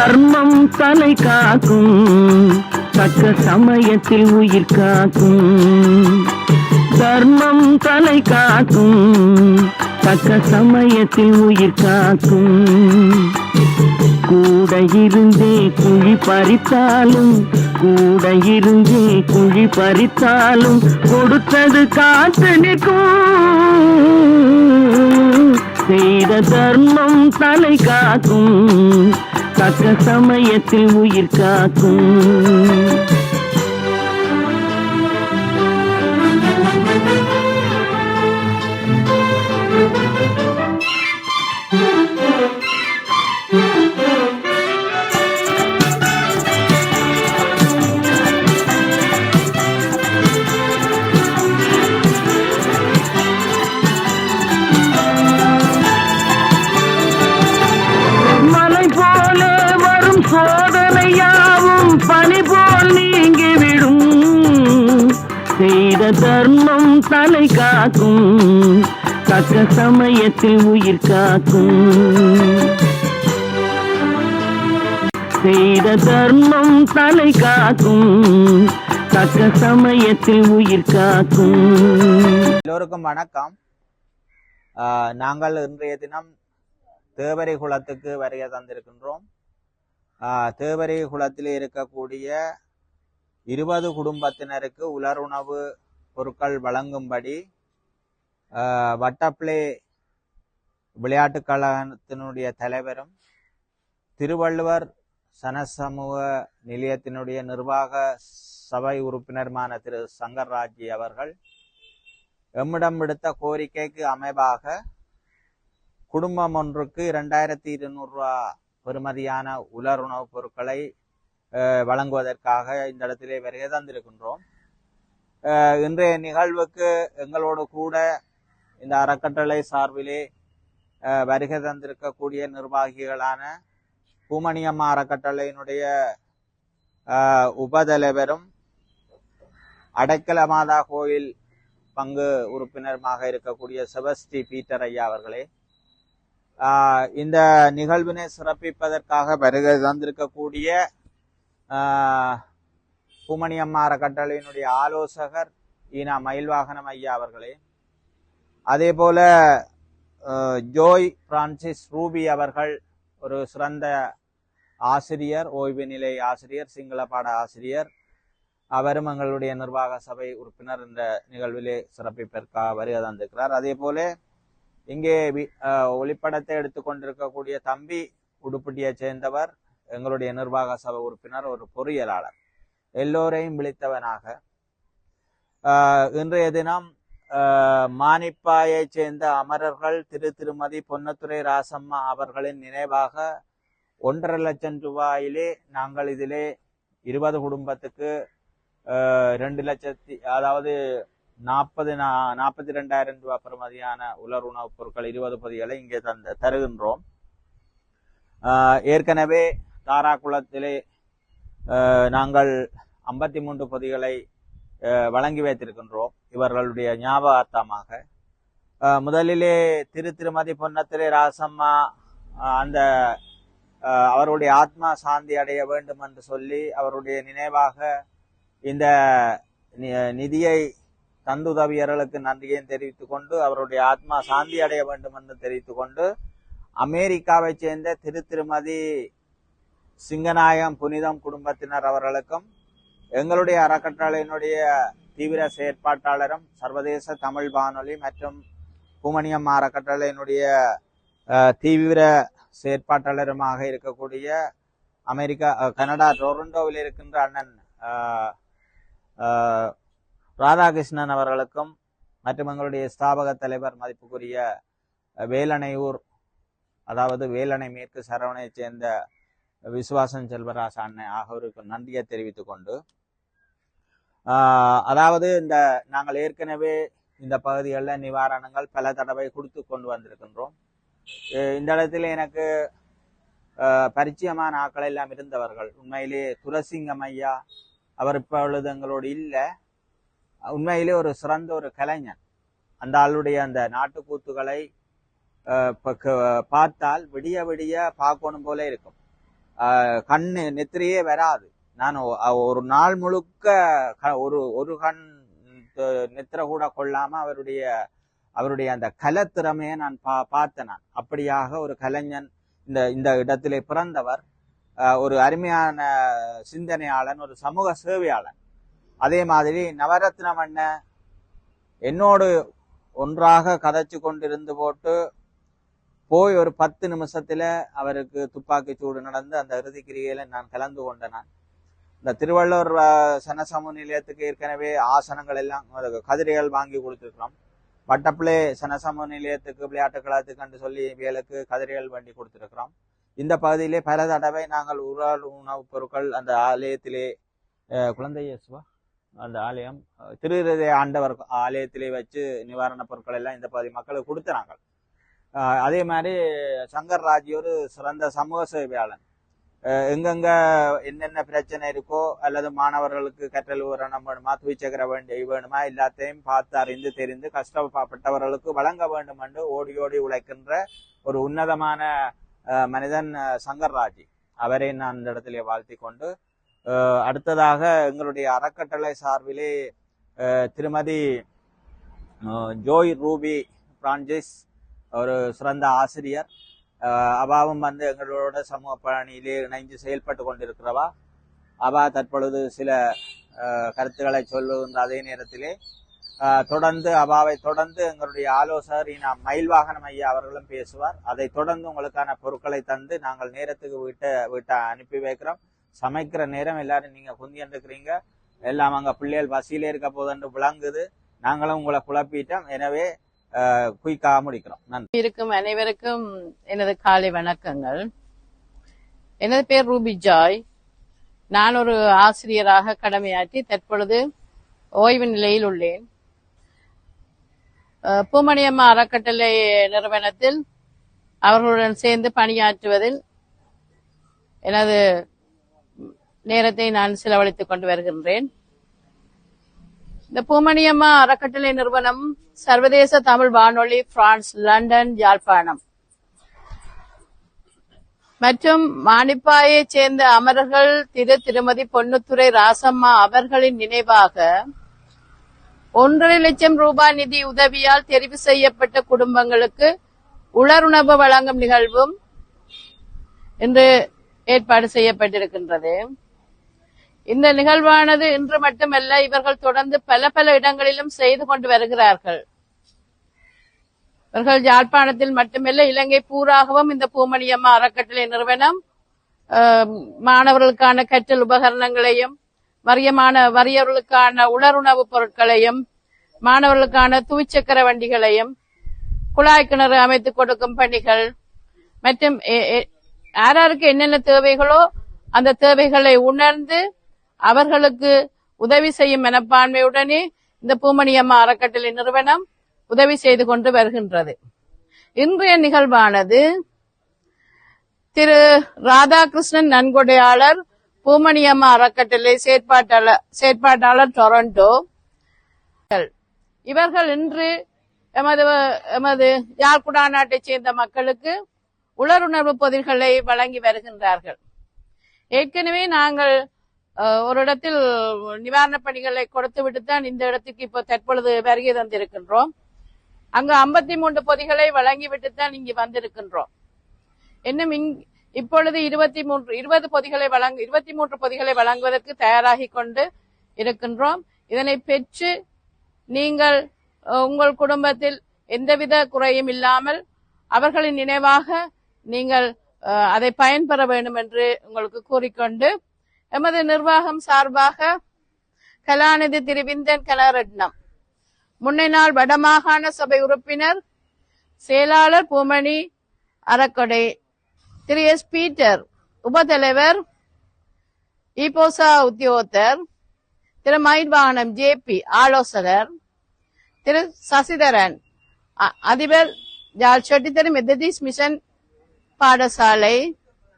தர்மம் தலை காக்கும், தக்க சமயத்தில் உயிர் காக்கும். தர்மம் தலை காக்கும், தக்க சமயத்தில் உயிர் காக்கும். கூட இருந்தே குழி பறித்தாலும், கூட இருந்தே குழி பறித்தாலும் கொடுத்தது காத்து நிற்கும். செய்த தர்மம் தலை காக்கும், தக்க சமயத்தில் உயிர் காக்கும். சோதனையாவும் பனி போல் நீங்கிவிடும். செய்த தர்மம் தலை காக்கும், தக்க சமயத்தில் உயிர் காக்கும். செய்த தர்மம் தலை காக்கும், தக்க சமயத்தில் உயிர் காக்கும். எல்லோருக்கும் வணக்கம். நாங்கள் இன்றைய தினம் தேவரை குளத்துக்கு வருகை தந்திருக்கின்றோம். தேவரை குளத்தில் இருக்கக்கூடிய 20 குடும்பத்தினருக்கு உலருணவு பொருட்கள் வழங்கும்படி வட்டப்பிளே விளையாட்டுக் கழகத்தினுடைய தலைவரும் திருவள்ளுவர் சனசமூக நிலையத்தினுடைய நிர்வாக சபை உறுப்பினருமான திரு சங்கர்ராஜ் அவர்கள் எம்மிடம் விடுத்த கோரிக்கைக்கு அமைவாக குடும்பம் ஒன்றுக்கு 2200 ரூபா பெறுமதியான உலர் உணவுப் பொருட்களை வழங்குவதற்காக இந்த இடத்திலே வருகை தந்திருக்கின்றோம். இன்றைய நிகழ்வுக்கு எங்களோடு கூட இந்த அறக்கட்டளை சார்பிலே வருகை தந்திருக்கக்கூடிய நிர்வாகிகளான பூமணியம்மா அறக்கட்டளையினுடைய உபதலைவரும் அடைக்கல மாதா கோயில் பங்கு உறுப்பினருமாக இருக்கக்கூடிய செபஸ்டி பீட்டர் ஐயா அவர்களே, இந்த நிகழ்வினை சிறப்பிப்பதற்காக வருகை தந்திருக்கக்கூடிய பூமணியம்மா அறக்கட்டளையினுடைய ஆலோசகர் ஈனா மயில்வாகனம் ஐயா அவர்களே, அதே போல ஜோய் பிரான்சிஸ் ரூபி அவர்கள் ஒரு சிறந்த ஆசிரியர், ஓய்வு நிலை ஆசிரியர், சிங்கள பாட ஆசிரியர், அவரும் எங்களுடைய நிர்வாக சபை உறுப்பினர் இந்த நிகழ்விலே சிறப்பிப்பதற்காக வருகை தந்திருக்கிறார். அதே போல இங்கே ஒளிப்படத்தை எடுத்துக்கொண்டிருக்கக்கூடிய தம்பி உடுப்பட்டியை சேர்ந்தவர், எங்களுடைய நிர்வாக சபை உறுப்பினர், ஒரு பொறியியலாளர். எல்லோரையும் விழித்தவனாக இன்றைய தினம் மானிப்பாயை சேர்ந்த அமரர்கள் திருமதி பொன்னத்துரை ராசம்மா அவர்களின் நினைவாக 1.5 லட்சம் ரூபாயிலே நாங்கள் இதிலே 20 குடும்பத்துக்கு 2 லட்சத்தி, அதாவது 42,000 ரூபாய் பெறுமதியான உலர் உணவுப் பொருட்கள் 20 பொதிகளை இங்கே தருகின்றோம். ஏற்கனவே தாராக்குளத்திலே நாங்கள் 53 பொதிகளை வழங்கி வைத்திருக்கின்றோம் இவர்களுடைய ஞாபகார்த்தமாக. முதலிலே திருமதி பொன்னத்துரை ராசம்மா அந்த அவருடைய ஆத்மா சாந்தி அடைய வேண்டும் என்று சொல்லி அவருடைய நினைவாக இந்த நிதியை தந்துதவியர்களுக்கு நன்றியையும் தெரிவித்துக் கொண்டு, அவருடைய ஆத்மா சாந்தி அடைய வேண்டும் என்று தெரிவித்துக் கொண்டு, அமெரிக்காவை சேர்ந்த திருமதி சிங்கநாயகம் புனிதம் குடும்பத்தினர் அவர்களுக்கும் எங்களுடைய அறக்கட்டளையினுடைய தீவிர செயற்பாட்டாளரும் சர்வதேச தமிழ் வானொலி மற்றும் பூமணியம் அறக்கட்டளையினுடைய தீவிர செயற்பாட்டாளருமாக இருக்கக்கூடிய கனடா டொரண்டோவில் இருக்கின்ற அண்ணன் ராதாகிருஷ்ணன் அவர்களுக்கும் மற்றும் எங்களுடைய ஸ்தாபக தலைவர் மதிப்புக்குரிய வேலணையூர், அதாவது வேலணை மேற்கு சரவணையை சேர்ந்த விசுவாசன் செல்வராஜ் அண்ணன் ஆகியோருக்கு நன்றியை தெரிவித்துக் கொண்டு, அதாவது நாங்கள் ஏற்கனவே இந்த பகுதிகளில் நிவாரணங்கள் பல தடவை கொடுத்து கொண்டு வந்திருக்கின்றோம். இந்த இடத்துல எனக்கு பரிச்சயமான ஆக்கள் எல்லாம் இருந்தவர்கள். உண்மையிலே துரசிங்கம் ஐயா, அவர் இப்பொழுது எங்களோடு இல்லை, உண்மையிலே ஒரு சிறந்த ஒரு கலைஞன். அந்த ஆளுடைய அந்த நாட்டுக்கூத்துகளை பார்த்தால் விடிய விடிய பார்க்கணும் போல இருக்கும். கண்ணு நெத்திரியே வராது. நான் ஒரு நாள் முழுக்க ஒரு கண் நெத்திர கூட கொள்ளாம அவருடைய அந்த கலத்திறமையை நான் பார்த்தேன். நான் அப்படியாக ஒரு கலைஞன் இந்த இடத்திலே பிறந்தவர், ஒரு அருமையான சிந்தனையாளன், ஒரு சமூக சேவையாளன். அதே மாதிரி நவரத்னம் அண்ணன் என்னோடு ஒன்றாக கதைச்சு கொண்டிருந்து போட்டு போய் ஒரு 10 நிமிஷத்துல அவருக்கு துப்பாக்கி சூடு நடந்து அந்த இறுதிக்கிரியில நான் கலந்து கொண்டேன். இந்த திருவள்ளூர் சனசமூக நிலையத்துக்கு ஏற்கனவே ஆசனங்கள் எல்லாம் கதிரைகள் வாங்கி கொடுத்துருக்கிறோம். வட்டப்பிள்ளை சனசமூக நிலையத்துக்கு விளையாட்டு கழகத்துக்கு சொல்லி வேலுக்கு கதிரைகள் வண்டி கொடுத்துருக்கிறோம். இந்த பகுதியிலே பல தடவை நாங்கள் உணவுப் பொருட்கள் அந்த ஆலயத்திலே குழந்தை இயேசுவா அந்த ஆலயம் திருஹிருதய ஆண்டவர் ஆலயத்திலே வச்சு நிவாரணப் பொருட்கள் எல்லாம் இந்த பகுதி மக்களுக்கு கொடுத்துறாங்க. அதே மாதிரி சங்கர் ராஜி ஒரு சிறந்த சமூக சேவையாளன். எங்கெங்க என்னென்ன பிரச்சனை இருக்கோ அல்லது மாணவர்களுக்கு கற்றல் உரணம் வேணுமா, தூய்ச்சக்கர வேணுமா, எல்லாத்தையும் பார்த்து அறிந்து தெரிந்து கஷ்டப்பட்டவர்களுக்கு வழங்க வேண்டும் என்று ஓடி ஓடி உழைக்கின்ற ஒரு உன்னதமான மனிதன் சங்கர் ராஜி. அவரை நான் இந்த இடத்திலே வாழ்த்தி கொண்டு அடுத்ததாக எங்களுடைய அறக்கட்டளை சார்பிலே திருமதி ஜோய் ரூபி பிரான்சிஸ் ஒரு சிறந்த ஆசிரியர். அவாவும் எங்களோட சமூக பணியிலே இணைந்து செயல்பட்டு கொண்டிருக்கிறவா. அவா தற்பொழுது சில கருத்துக்களை சொல்லுகின்ற அதே நேரத்திலே அவாவை தொடர்ந்து எங்களுடைய ஆலோசகர் மயில்வாகனம் ஐயா அவர்களும் பேசுவார். அதை தொடர்ந்து உங்களுக்கான பொருட்களை தந்து நாங்கள் நேரத்துக்கு வீட்டை அனுப்பி வைக்கிறோம். சமைக்கிற நேரம் எல்லாரும் நீங்க குந்தியன்றிருக்கிறீங்க, எல்லாம் அங்க பிள்ளைகள் வசியில இருக்க போதுன்னு விளங்குது. நாங்களும் உங்களை குழப்பிட்டோம். எனவே குயிக்காக முடிக்கிறோம். நன்றி. இருக்கும் அனைவருக்கும் எனது காலை வணக்கங்கள். எனது பேர் ரூபி ஜாய். நான் ஒரு ஆசிரியராக கடமையாற்றி தற்பொழுது ஓய்வு நிலையில் உள்ளேன். பூமணியம்மா அறக்கட்டளை நிறுவனத்தில் அவர்களுடன் சேர்ந்து பணியாற்றுவதில் எனது நேரத்தை நான் செலவழித்துக் கொண்டு வருகின்றேன். இந்த பூமணியம்மா அறக்கட்டளை நிறுவனம் சர்வதேச தமிழ் வானொலி, பிரான்ஸ், லண்டன், யாழ்ப்பாணம் மற்றும் மானிப்பாயை சேர்ந்த அமரர்கள் திருமதி பொன்னுத்துறை ராசம்மா அவர்களின் நினைவாக 1.5 லட்சம் ரூபாய் நிதி உதவியால் தெரிவு செய்யப்பட்ட குடும்பங்களுக்கு உலருணவு வழங்கும் நிகழ்வும் இன்று ஏற்பாடு செய்யப்பட்டிருக்கின்றது. இந்த நிகழ்வானது இன்று மட்டுமல்ல, இவர்கள் தொடர்ந்து பல இடங்களிலும் செய்து கொண்டு வருகிறார்கள். இவர்கள் யாழ்ப்பாணத்தில் மட்டுமல்ல, இலங்கை பூராகவும் இந்த பூமணியம்மா அறக்கட்டளை நிறுவனம் மாணவர்களுக்கான கற்றல் உபகரணங்களையும், வறியவர்களுக்கான உலருணவு பொருட்களையும், மாணவர்களுக்கான தூய்ச்சக்கர வண்டிகளையும், குழாய் கிணறு அமைத்துக் கொடுக்கும் பணிகள் மற்றும் யாராருக்கு என்னென்ன தேவைகளோ அந்த தேவைகளை உணர்ந்து அவர்களுக்கு உதவி செய்யும் மனப்பான்மையுடனே இந்த பூமணியம்மா அறக்கட்டளை நிறுவனம் உதவி செய்து கொண்டு வருகின்றது. இன்றைய நிகழ்வானது திரு ராதாகிருஷ்ணன் நன்கொடையாளர், பூமணியம்மா அறக்கட்டளை செயற்பாட்டாளர், டொரண்டோ. இவர்கள் இன்று எமது யாழ்குடா நாட்டைச் சேர்ந்த மக்களுக்கு உலருணர்வு பொதிகளை வழங்கி வருகின்றார்கள். ஏற்கனவே நாங்கள் ஒரு இடத்தில் நிவாரணப் பணிகளை கொடுத்து விட்டுத்தான் இந்த இடத்துக்கு இப்போ தற்பொழுது வருகை தந்திருக்கின்றோம். அங்கு 53 பொதிகளை வழங்கிவிட்டுத்தான் இங்கு வந்திருக்கின்றோம். இன்னும் இப்பொழுது 23 பொதிகளை வழங்குவதற்கு தயாராகி கொண்டு இருக்கின்றோம். இதனை பெற்று நீங்கள் உங்கள் குடும்பத்தில் எந்தவித குறையும் இல்லாமல் அவர்களின் நினைவாக நீங்கள் அதை பயன்பெற வேண்டும் என்று உங்களுக்கு கூறிக்கொண்டு, எமது நிர்வாகம் சார்பாக கலாநிதி திரு விந்தன் கனரட்னம், முன்னாள் வடமாகாண சபை உறுப்பினர், செயலாளர் பூமணி அறக்கொடை, திரு எஸ் பீட்டர் உபதலைவர், ஈபோசா உத்தியோகத்தர், திரு மயில்வாகனம் ஜேபி ஆலோசகர், திரு சசிதரன் அதிபர், ஜால் செட்டித்தரு மெத்தடிஸ்ட் மிஷன் பாடசாலை,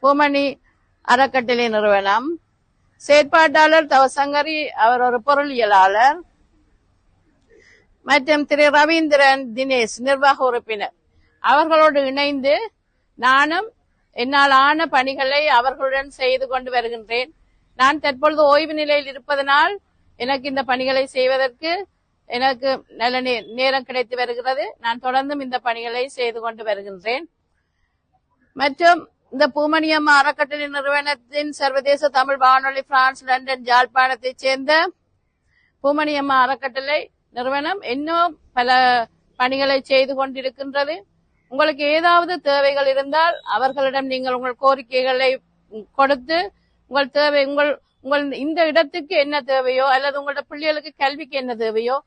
பூமணி அறக்கட்டளை நிறுவனம், செயற்பாட்டாளர் தவசங்கரி, அவர் ஒரு பொருளியலாளர், மற்றும் திரு ரவீந்திரன் தினேஷ் நிர்வாக உறுப்பினர். அவர்களோடு இணைந்து நானும் என்னால் ஆன பணிகளை அவர்களுடன் செய்து கொண்டு வருகின்றேன். நான் தற்பொழுது ஓய்வு நிலையில் இருப்பதனால் எனக்கு இந்த பணிகளை செய்வதற்கு எனக்கு நல்ல நேரம் கிடைத்து வருகிறது. நான் தொடர்ந்தும் இந்த பணிகளை செய்து கொண்டு வருகின்றேன். மற்றும் இந்த பூமணியம்மா அறக்கட்டளை நிறுவனத்தின் சர்வதேச தமிழ் வானொலி பிரான்ஸ் லண்டன் யாழ்ப்பாணத்தைச் சேர்ந்த பூமணியம்மா அறக்கட்டளை நிறுவனம் இன்னும் பல பணிகளை செய்து கொண்டிருக்கின்றது. உங்களுக்கு ஏதாவது தேவைகள் இருந்தால் அவர்களிடம் நீங்கள் உங்கள் கோரிக்கைகளை கொடுத்து உங்கள் தேவை உங்கள் இந்த இடத்துக்கு என்ன தேவையோ அல்லது உங்களோட பிள்ளைகளுக்கு கல்விக்கு என்ன தேவையோ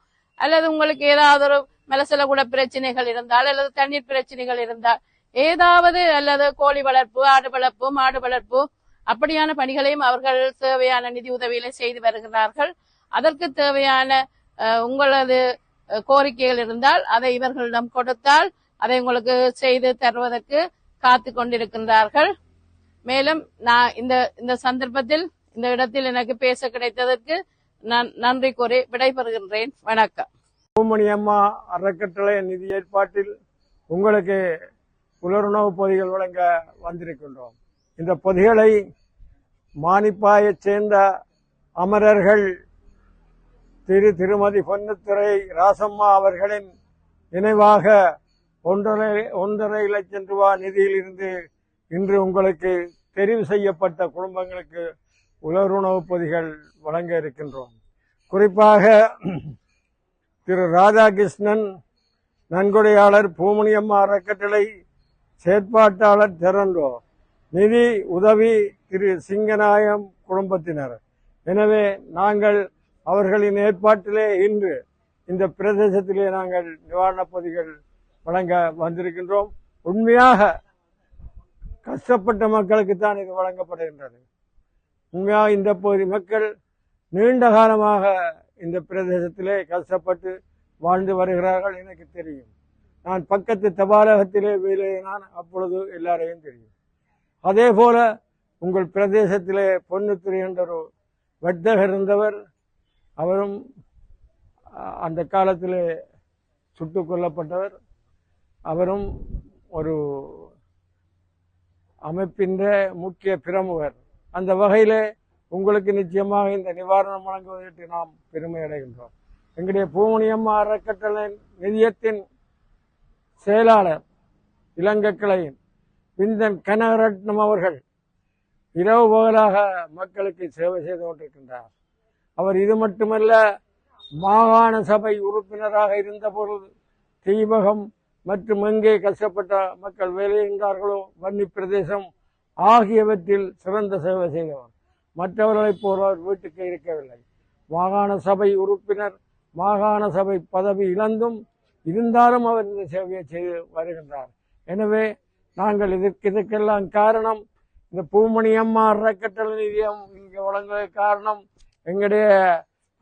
அல்லது உங்களுக்கு ஏதாவது ஒரு மலசல கூட பிரச்சனைகள் இருந்தால் அல்லது தண்ணீர் பிரச்சனைகள் இருந்தால் ஏதாவது அல்லது கோழி வளர்ப்பு, ஆடு வளர்ப்பு, மாடு வளர்ப்பு அப்படியான பணிகளையும் அவர்கள் தேவையான நிதி உதவிகளை செய்து வருகிறார்கள். அதற்கு தேவையான உங்களது கோரிக்கைகள் இருந்தால் அதை இவர்களிடம் கொடுத்தால் அதை உங்களுக்கு செய்து தருவதற்கு காத்து கொண்டிருக்கின்றார்கள். மேலும் நான் இந்த சந்தர்ப்பத்தில் இந்த இடத்தில் எனக்கு பேச கிடைத்ததற்கு நான் நன்றி கூறி விடைபெறுகின்றேன். வணக்கம். பூமணியம்மா அறக்கட்டளை நிதி ஏற்பாட்டில் உங்களுக்கு உலருணவு பொதிகள் வழங்க வந்திருக்கின்றோம். இந்த பொதிகளை மானிப்பாயைச் சேர்ந்த அமரர்கள் திருமதி பொன்னுத்துறை ராசம்மா அவர்களின் நினைவாக 1.5 லட்சம் ரூபாய் நிதியிலிருந்து இன்று உங்களுக்கு தெரிவு செய்யப்பட்ட குடும்பங்களுக்கு உலருணவு பொதிகள் வழங்க இருக்கின்றோம். குறிப்பாக திரு ராதாகிருஷ்ணன் நன்கொடையாளர், பூமணியம்மா அறக்கட்டளை செயற்பாட்டாளர் டொரண்டோ, நிதி உதவி திரு சிங்கநாயம் குடும்பத்தினர். எனவே நாங்கள் அவர்களின் ஏற்பாட்டிலே இன்று இந்த பிரதேசத்திலே நாங்கள் நிவாரணப் பொதிகள் வழங்க வந்திருக்கின்றோம். உண்மையாக கஷ்டப்பட்ட மக்களுக்குத்தான் இது வழங்கப்படுகின்றது. உண்மையாக இந்த பகுதி மக்கள் நீண்ட காலமாக இந்த பிரதேசத்திலே கஷ்டப்பட்டு வாழ்ந்து வருகிறார்கள். எனக்கு தெரியும். நான் பக்கத்து தபாலகத்திலே வேலையினான், அப்பொழுது எல்லாரையும் தெரியும். அதே போல உங்கள் பிரதேசத்திலே பொன்னுத்துறை என்ற ஒரு வர்த்தகர் இருந்தவர். அவரும் அந்த காலத்திலே சுட்டுக் கொல்லப்பட்டவர். அவரும் ஒரு அமைப்பின் முக்கிய பிரமுகர். அந்த வகையிலே உங்களுக்கு நிச்சயமாக இந்த நிவாரணம் வழங்குவதற்கு நாம் பெருமை அடைகின்றோம். எங்களுடைய பூமணியம்மா அறக்கட்டளை நிதியத்தின் செயலாளர் இலங்கை கிளையின் விந்தன் கனகரட்னம் அவர்கள் இரவு பகலாக மக்களுக்கு சேவை செய்து கொண்டிருக்கின்றார். அவர் இது மட்டுமல்ல, மாகாண சபை உறுப்பினராக இருந்த பொழுது தீபகம் மற்றும் எங்கே கஷ்டப்பட்ட மக்கள் வேலைகின்றார்களோ வன்னி பிரதேசம் ஆகியவற்றில் சிறந்த சேவை செய்தவர். மற்றவர்களைப் போல அவர் வீட்டுக்கு இருக்கவில்லை. மாகாண சபை உறுப்பினர், மாகாண சபை பதவி இழந்தும் இருந்தாலும் அவர் இந்த சேவையை செய்து வருகின்றார். எனவே நாங்கள் இதற்கெல்லாம் காரணம் இந்த பூமணியம்மா அறக்கட்டளை நிதியம் இங்கே வழங்குவதற்கு காரணம் எங்களுடைய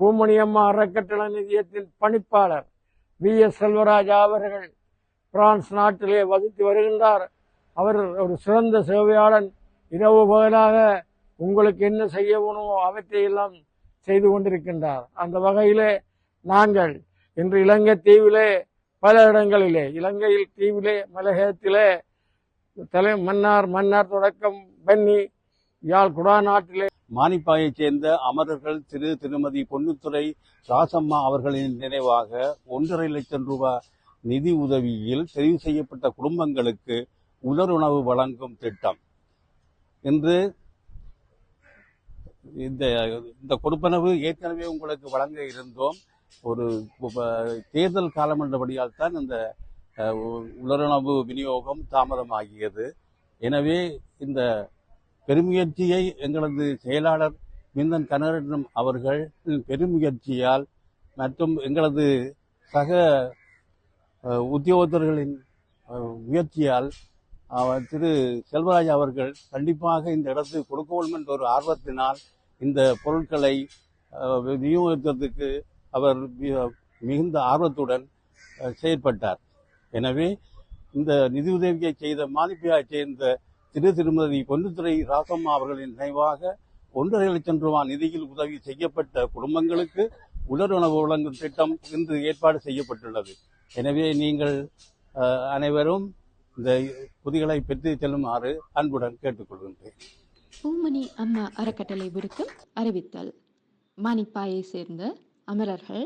பூமணியம்மா அறக்கட்டளை நிதியத்தின் பணிப்பாளர் V.S. செல்வராஜா அவர்கள் பிரான்ஸ் நாட்டிலே வசித்து வருகின்றார். அவர் ஒரு சிறந்த சேவையாளன். இரவு பகலாக உங்களுக்கு என்ன செய்ய வேணுமோ அவற்றையெல்லாம் செய்து கொண்டிருக்கின்றார். அந்த வகையிலே நாங்கள் இன்று இலங்கை தீவிலே பல இடங்களிலே, இலங்கையில் தீவிலே மலையகத்திலே மன்னார் தொடக்கம் பன்னி யாழ் குடாநாட்டிலே மானிப்பாயைச் சேர்ந்த அமரர்கள் திருமதி பொன்னுத்துறை ராசம்மா அவர்களின் நினைவாக 1.5 லட்சம் ரூபாய் நிதி உதவியில் தெரிவு செய்யப்பட்ட குடும்பங்களுக்கு உலருணவு வழங்கும் திட்டம் என்று இந்த கொடுப்பனவு ஏற்கனவே உங்களுக்கு வழங்க இருந்தோம். ஒரு தேர்தல் காலம் என்றபடியால் தான் இந்த உலருணவு விநியோகம் தாமதமாகியது. எனவே இந்த பெருமுயற்சியை எங்களது செயலாளர் விந்தன் கனகரட்னம் அவர்கள் பெருமுயற்சியால் மற்றும் எங்களது சக உத்தியோகத்தர்களின் முயற்சியால் திரு செல்வராஜ் அவர்கள் கண்டிப்பாக இந்த இடத்துக்கு கொடுக்க வேண்டும் என்ற ஒரு ஆர்வத்தினால் இந்த பொருட்களை விநியோகித்ததுக்கு அவர் மிகுந்த ஆர்வத்துடன் செயற்பட்டார். எனவே இந்த நிதியுதவியை செய்த மானிப்பாயைச் சேர்ந்த திருமதி பொன்னுத்துறை ராசம்மா அவர்களின் நினைவாக 1.5 லட்சம் ரூபாய் நிதியில் உதவி செய்யப்பட்ட குடும்பங்களுக்கு உலருணவு வழங்கும் திட்டம் இன்று ஏற்பாடு செய்யப்பட்டுள்ளது. எனவே நீங்கள் அனைவரும் இந்த பொதிகளை பெற்று செல்லுமாறு அன்புடன் கேட்டுக்கொள்கின்றேன். பூமணி அம்மா அறக்கட்டளை விடுக்கும் அறிவித்தல். மானிப்பாயை சேர்ந்த அமரர்கள்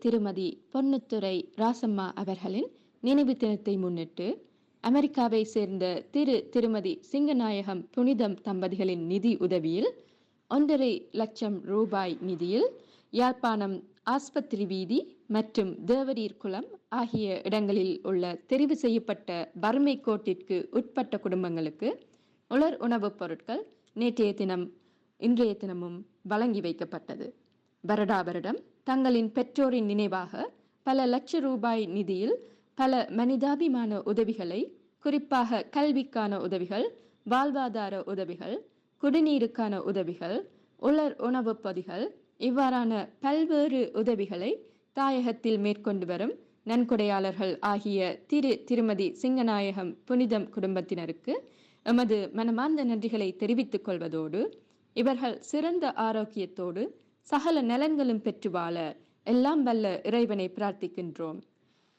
திருமதி பொன்னுத்துறை ராசம்மா அவர்களின் நினைவு தினத்தை முன்னிட்டு அமெரிக்காவை சேர்ந்த திருமதி சிங்கநாயகம் புனிதம் தம்பதிகளின் நிதி உதவியில் 1.5 லட்சம் ரூபாய் நிதியில் யாழ்ப்பாணம் ஆஸ்பத்திரி வீதி மற்றும் தேவரீர் குளம் ஆகிய இடங்களில் உள்ள தெரிவு செய்யப்பட்ட வறுமை கோட்டிற்கு உட்பட்ட குடும்பங்களுக்கு உலர் உணவுப் பொருட்கள் நேற்றைய தினம் இன்றைய தினமும் வழங்கி வைக்கப்பட்டது. வருடா வருடம் தங்களின் பெற்றோரின் நினைவாக பல லட்ச ரூபாய் நிதியில் பல மனிதாபிமான உதவிகளை, குறிப்பாக கல்விக்கான உதவிகள், வாழ்வாதார உதவிகள், குடிநீருக்கான உதவிகள், உலர் உணவுப் பொதிகள் இவ்வாறான பல்வேறு உதவிகளை தாயகத்தில் மேற்கொண்டு வரும் நன்கொடையாளர்கள் ஆகிய திருமதி சிங்கநாயகம் புனிதம் குடும்பத்தினருக்கு எமது மனமார்ந்த நன்றிகளை தெரிவித்துக் கொள்வதோடு, இவர்கள் சிறந்த ஆரோக்கியத்தோடு சகல நலன்களும் பெற்று வாழ எல்லாம் வல்ல இறைவனை பிரார்த்திக்கின்றோம்.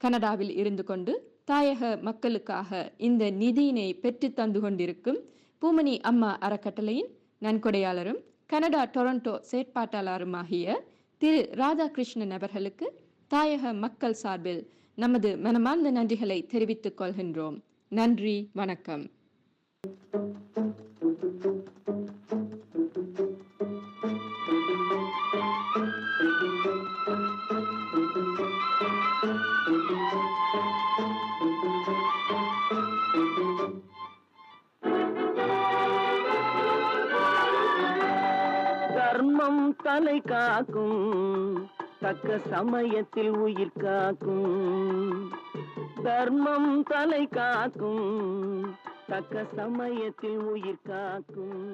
கனடாவில் இருந்து கொண்டு தாயக மக்களுக்காக இந்த நிதியினை பெற்று தந்து கொண்டிருக்கும் பூமணி அம்மா அறக்கட்டளையின் நன்கொடையாளரும் கனடா டொரண்டோ செயற்பாட்டாளருமாகிய ராதாகிருஷ்ணன் அவர்களுக்கு தாயக மக்கள் சார்பில் நமது மனமார்ந்த நன்றிகளை தெரிவித்துக் கொள்கின்றோம். நன்றி, வணக்கம். தர்மம் தலை காக்கும், தக்க சமயத்தில் உயிர் காக்கும். தர்மம் தலை காக்கும், தக்க சமயத்தில் உயிர் காக்கும்.